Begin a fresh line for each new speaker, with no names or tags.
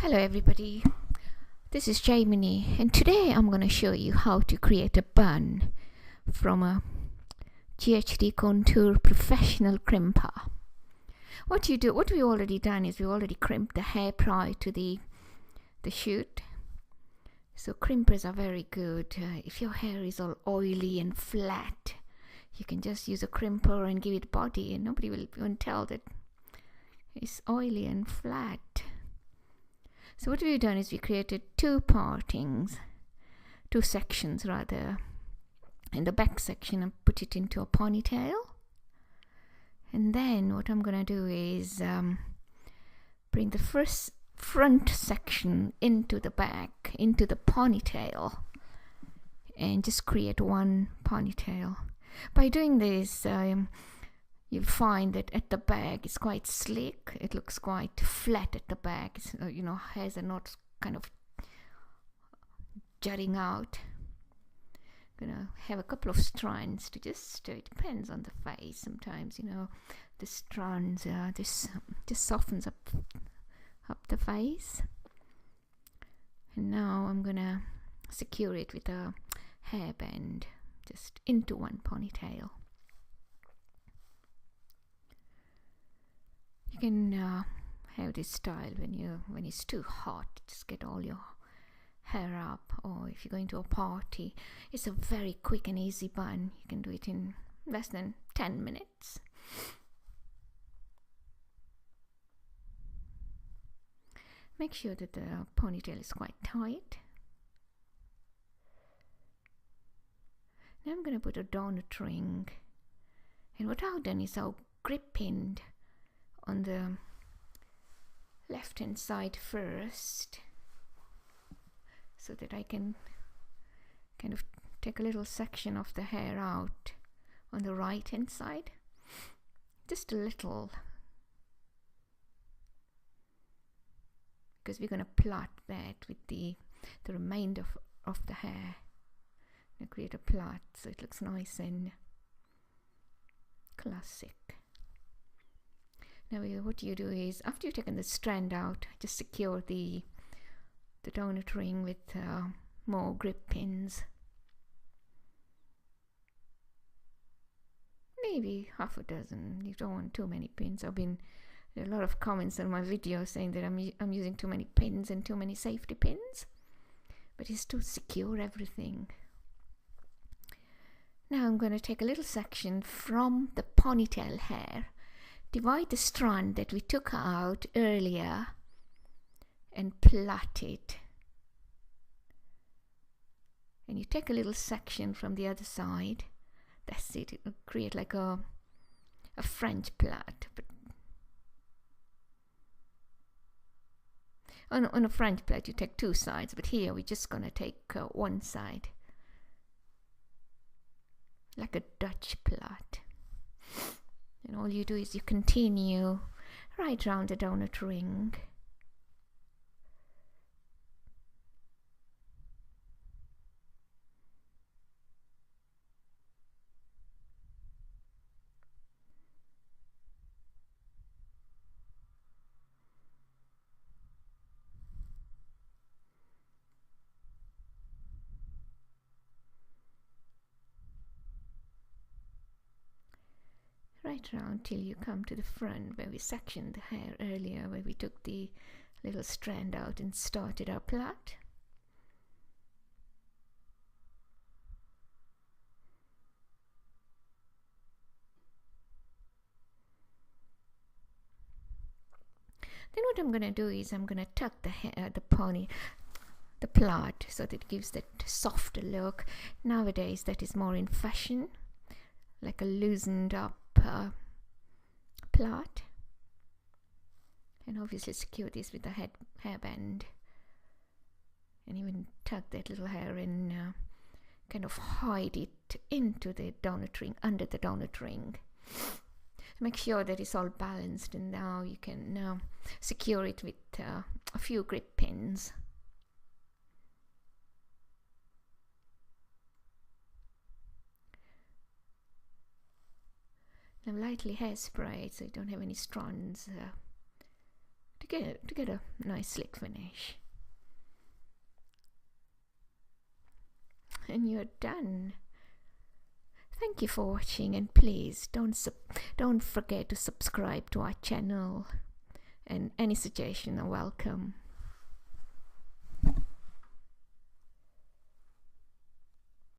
Hello everybody, this is Jamie and today I'm going to show you how to create a bun from a GHD Contour Professional Crimper. What we've already done is we've already crimped the hair prior to the shoot. So crimpers are very good. If your hair is all oily and flat, you can just use a crimper and give it body and nobody will even tell that it's oily and flat. So what we've done is we created two sections rather. In the back section I put it into a ponytail. And then what I'm going to do is bring the first front section into the back, into the ponytail. And just create one ponytail. By doing this, you'll find that at the back it's quite slick. It looks quite flat at the back. It's, hairs are not kind of jutting out. I'm gonna have a couple of strands to just, it depends on the face. Sometimes, the strands, this just softens up the face. And now I'm gonna secure it with a hairband just into one ponytail. You can have this style when it's too hot, just get all your hair up, or if you're going to a party, it's a very quick and easy bun. You can do it in less than 10 minutes. Make sure that the ponytail is quite tight. Now I'm going to put a donut ring, and what I've done is I've grip pinned on the left hand side first, so that I can kind of take a little section of the hair out on the right hand side, just a little, because we're going to plait that with the remainder of the hair. I'm going to create a plait so it looks nice and classic. Now what you do is, after you've taken the strand out, just secure the donut ring with more grip pins. Maybe half a dozen. You don't want too many pins. There are a lot of comments on my video saying that I'm using too many pins and too many safety pins. But it's to secure everything. Now I'm going to take a little section from the ponytail hair, divide the strand that we took out earlier and plait it. And you take a little section from the other side. That's it. It will create like a French plait. But on a French plait you take two sides, but here we're just going to take one side. Like a Dutch plait. And all you do is you continue right round the donut ring. Right round till you come to the front where we sectioned the hair earlier, where we took the little strand out and started our plait. Then what I'm going to do is I'm going to tuck the hair, the plait, so that it gives that softer look. Nowadays that is more in fashion, like a loosened up plait. And obviously secure this with the hairband, and even tuck that little hair in, kind of hide it into the donut ring, under the donut ring. Make sure that it's all balanced, and now you can secure it with a few grip pins. Now lightly hairspray so you don't have any strands get a nice slick finish. And you're done. Thank you for watching, and please don't forget to subscribe to our channel, and any suggestions are welcome.